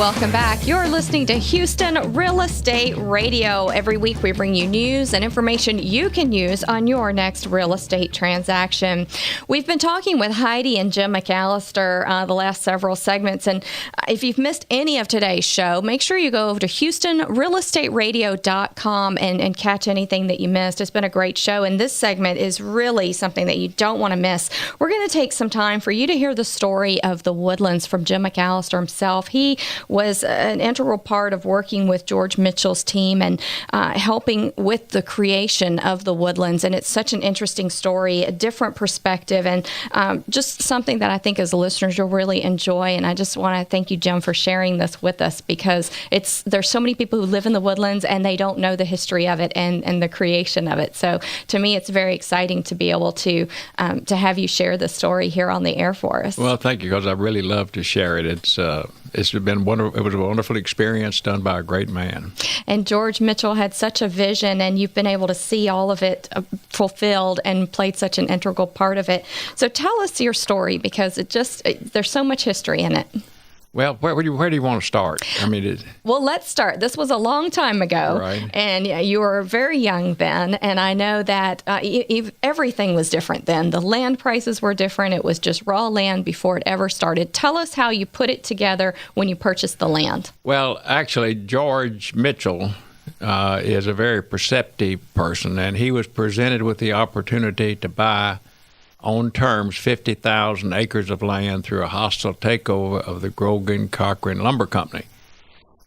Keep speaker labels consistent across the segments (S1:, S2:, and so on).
S1: Welcome back. You're listening to Houston Real Estate Radio. Every week we bring you news and information you can use on your next real estate transaction. We've been talking with Heidi and Jim McAlister the last several segments. And if you've missed any of today's show, make sure you go over to HoustonRealEstateRadio.com and catch anything that you missed. It's been a great show. And this segment is really something that you don't want to miss. We're going to take some time for you to hear the story of the Woodlands from Jim McAlister himself. He was an integral part of working with George Mitchell's team and helping with the creation of the Woodlands. And it's such an interesting story, a different perspective, and just something that I think as listeners you'll really enjoy. And I just want to thank you, Jim, for sharing this with us, because there's so many people who live in the Woodlands and they don't know the history of it and the creation of it. So to me, it's very exciting to be able to have you share the story here on the air for us.
S2: Well, thank you, because I really love to share it. It was a wonderful experience done by a great man. And
S1: George Mitchell had such a vision, and you've been able to see all of it fulfilled and played such an integral part of it. So tell us your story, because there's so much history in it.
S2: Well, where do you want to start?
S1: Well, let's start. This was a long time ago,
S2: right?
S1: And you were very young then, and I know that everything was different then. The land prices were different. It was just raw land before it ever started. Tell us how you put it together when you purchased the land.
S2: Well, actually, George Mitchell is a very perceptive person, and he was presented with the opportunity to buy on terms 50,000 acres of land through a hostile takeover of the Grogan Cochran Lumber Company.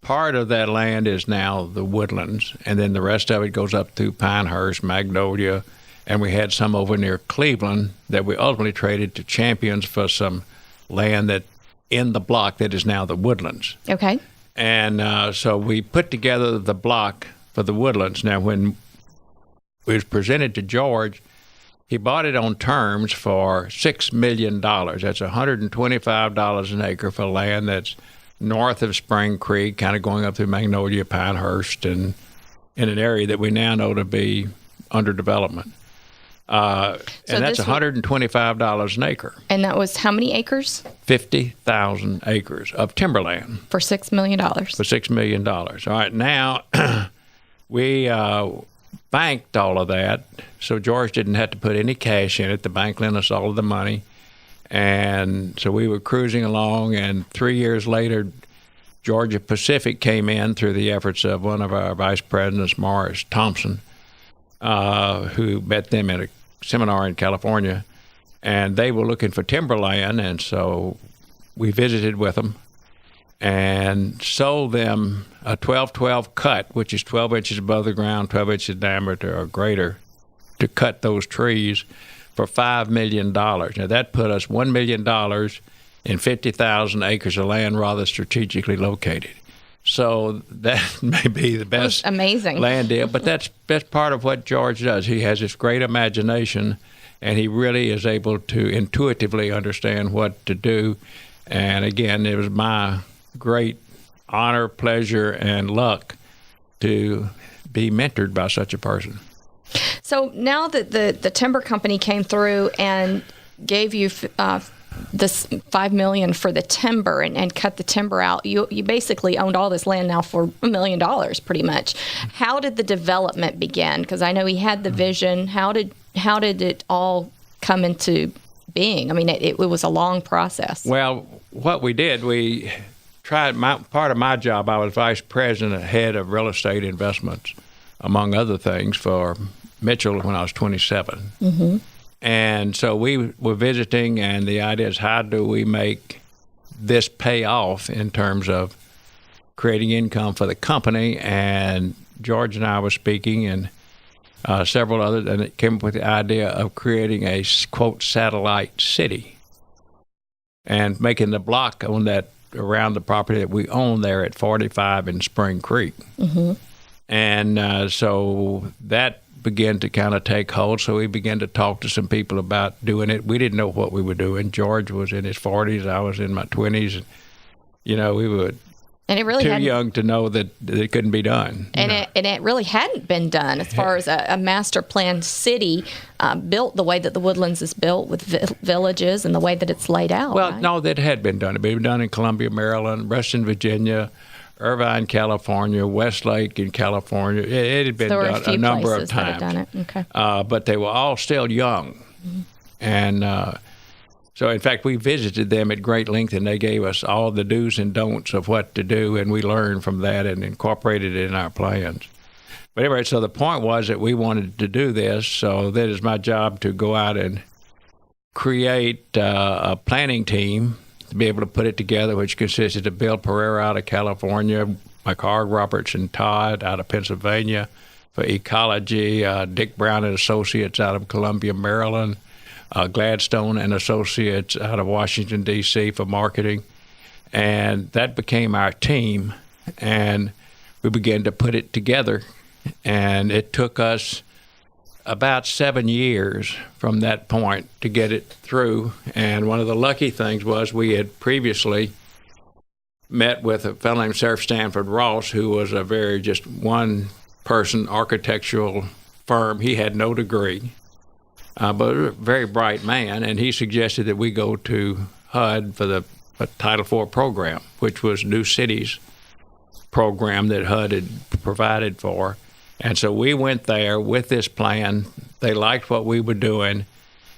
S2: Part of that land is now the Woodlands, and then the rest of it goes up through Pinehurst, Magnolia, and we had some over near Cleveland that we ultimately traded to Champions for some land that in the block that is now the Woodlands.
S1: Okay.
S2: And so we put together the block for the Woodlands. Now, when it was presented to George, he bought it on terms for $6 million. That's $125 an acre for land that's north of Spring Creek, kind of going up through Magnolia, Pinehurst, and in an area that we now know to be under development. And that's $125 an acre.
S1: And that was how many acres?
S2: 50,000 acres of timberland.
S1: For $6 million.
S2: For $6 million. All right, now we banked all of that, so George didn't have to put any cash in it. The bank lent us all of the money, and so we were cruising along, and 3 years later, Georgia Pacific came in through the efforts of one of our vice presidents, Morris Thompson, who met them at a seminar in California, and they were looking for timberland, and so we visited with them and sold them a 12-12 cut, which is 12 inches above the ground, 12 inches diameter or greater, to cut those trees for $5 million. Now, that put us $1 million in 50,000 acres of land rather strategically located. So that may be the best
S1: amazing
S2: land deal, but that's part of what George does. He has this great imagination, and he really is able to intuitively understand what to do. And again, it was my great honor, pleasure, and luck to be mentored by such a person.
S1: So now that the timber company came through and gave you this $5 million for the timber and cut the timber out, you basically owned all this land now for $1 million, pretty much. How did the development begin? Because I know he had the vision. How did it all come into being? I mean, it was a long process.
S2: Well, what we did, we tried. Part of my job, I was vice president, head of real estate investments, among other things, for Mitchell when I was 27.
S1: Mm-hmm.
S2: And so we were visiting, and the idea is, how do we make this pay off in terms of creating income for the company? And George and I were speaking, and several others, and it came up with the idea of creating a, quote, satellite city and making the block on that around the property that we own there at 45 in Spring Creek.
S1: Mm-hmm.
S2: And so that began to kind of take hold. So we began to talk to some people about doing it. We didn't know what we were doing. George was in his 40s. I was in my 20s. And, we were
S1: And it really
S2: too young to know that it couldn't be done.
S1: And it really hadn't been done as far as a master planned city built the way that the Woodlands is built with villages and the way that it's laid out.
S2: Well,
S1: right?
S2: no, that had been done. It had been done in Columbia, Maryland, Reston, Virginia, Irvine, California, Westlake in California. It had been done a number of times.
S1: That had done it. Okay.
S2: But they were all still young. Mm-hmm. And so, in fact, we visited them at great length, and they gave us all the do's and don'ts of what to do, and we learned from that and incorporated it in our plans. But anyway, so the point was that we wanted to do this, so that is my job to go out and create a planning team to be able to put it together, which consisted of Bill Pereira out of California, McHarg, Roberts, and Todd out of Pennsylvania for ecology, Dick Brown and Associates out of Columbia, Maryland, Gladstone and Associates out of Washington, D.C. for marketing. And that became our team, and we began to put it together. And it took us about 7 years from that point to get it through. And one of the lucky things was we had previously met with a fellow named Sir Stanford Ross, who was a very just one-person architectural firm. He had no degree. But a very bright man, and he suggested that we go to HUD for the Title IV program, which was New Cities program that HUD had provided for. And so we went there with this plan. They liked what we were doing,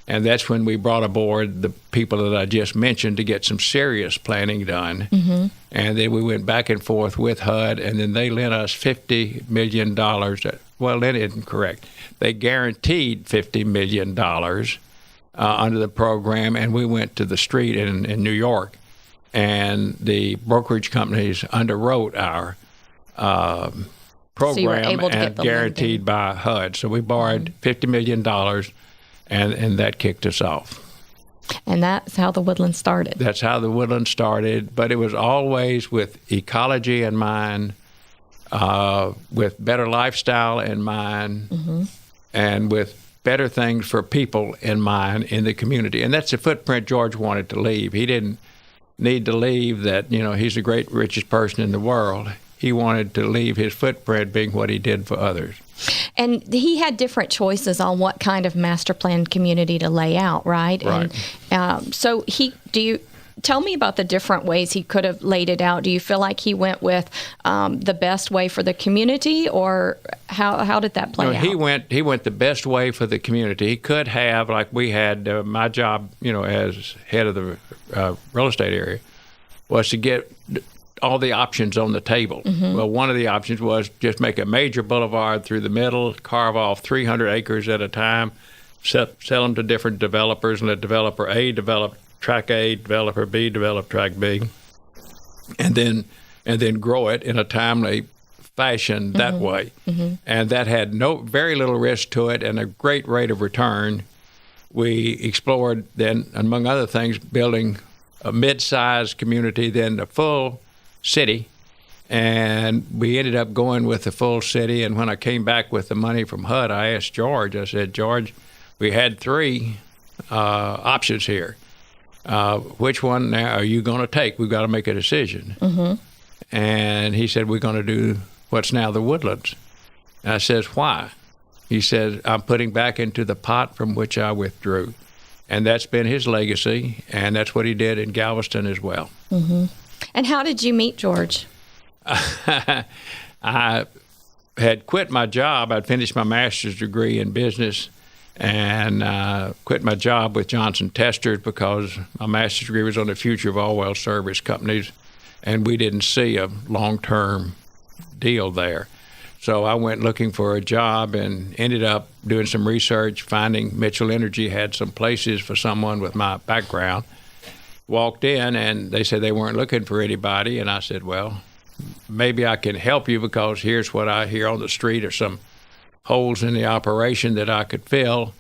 S2: and that's when we brought aboard the people that I just mentioned to get some serious planning done. Mm-hmm. And then we went back and forth with HUD, and then they lent us $50 million. Well, that isn't correct. They guaranteed $50 million under the program, and we went to the street in New York, and the brokerage companies underwrote our program and guaranteed by HUD. So we borrowed $50 million, and that kicked us off.
S1: And that's how the Woodlands started.
S2: That's how the Woodlands started, but it was always with ecology in mind, with better lifestyle in mind, and with better things for people in mind in the community. And that's the footprint George wanted to leave. He didn't need to leave that, he's the great richest person in the world. He wanted to leave his footprint being what he did for others.
S1: And he had different choices on what kind of master plan community to lay out, right?
S2: Right.
S1: And so tell me about the different ways he could have laid it out. Do you feel like he went with the best way for the community, or how did that play out?
S2: He went the best way for the community. He could have, like we had, my job, as head of the real estate area, was to get all the options on the table. Mm-hmm. Well, one of the options was just make a major boulevard through the middle, carve off 300 acres at a time, sell them to different developers, and let developer A develop track A, developer B develop track B, and then grow it in a timely fashion that way. Mm-hmm. And that had very little risk to it and a great rate of return. We explored then, among other things, building a mid-sized community, then a full city, and we ended up going with the full city. And when I came back with the money from HUD, I asked George, I said, George, we had 3 options here. Which one now are you going to take? We've got to make a decision. Mm-hmm. And he said, we're going to do what's now the Woodlands. And I says, why? He said, I'm putting back into the pot from which I withdrew. And that's been his legacy, and that's what he did in Galveston as well.
S1: Mm-hmm. And how did you meet George?
S2: I had quit my job. I'd finished my master's degree in business and quit my job with Johnson Testers because my master's degree was on the future of oil well service companies, and we didn't see a long-term deal there. So I went looking for a job and ended up doing some research, finding Mitchell Energy had some places for someone with my background. Walked in, and they said they weren't looking for anybody, and I said, well, maybe I can help you because here's what I hear on the street are some holes in the operation that I could fill.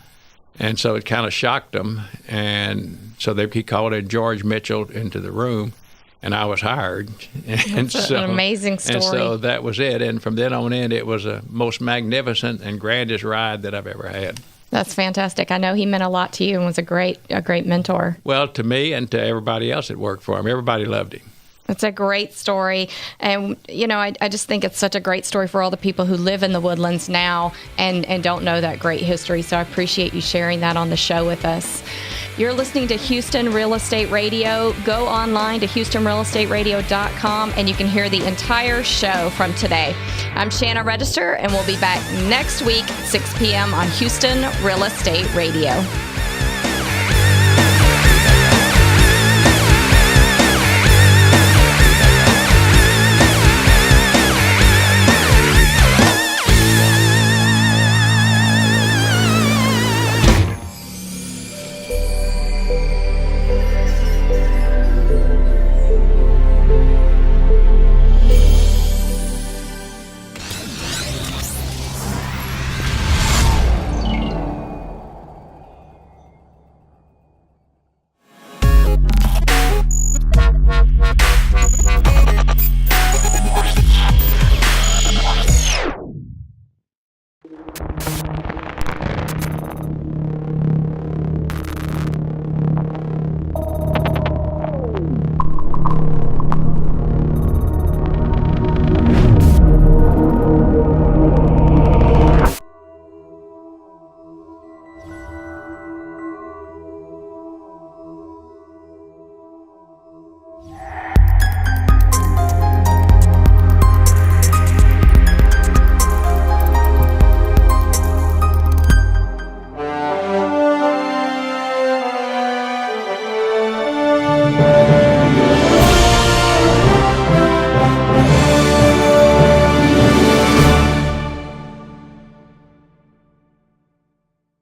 S2: And so it kind of shocked them, and so he called in George Mitchell into the room, and I was hired. And
S1: That's an amazing story.
S2: And so that was it, and from then on in, it was the most magnificent and grandest ride that I've ever had.
S1: That's fantastic. I know he meant a lot to you and was a great mentor.
S2: Well, to me and to everybody else that worked for him. Everybody loved him.
S1: It's a great story. And, I just think it's such a great story for all the people who live in the Woodlands now and don't know that great history. So I appreciate you sharing that on the show with us. You're listening to Houston Real Estate Radio. Go online to HoustonRealEstateRadio.com and you can hear the entire show from today. I'm Shanna Register, and we'll be back next week, 6 p.m. on Houston Real Estate Radio.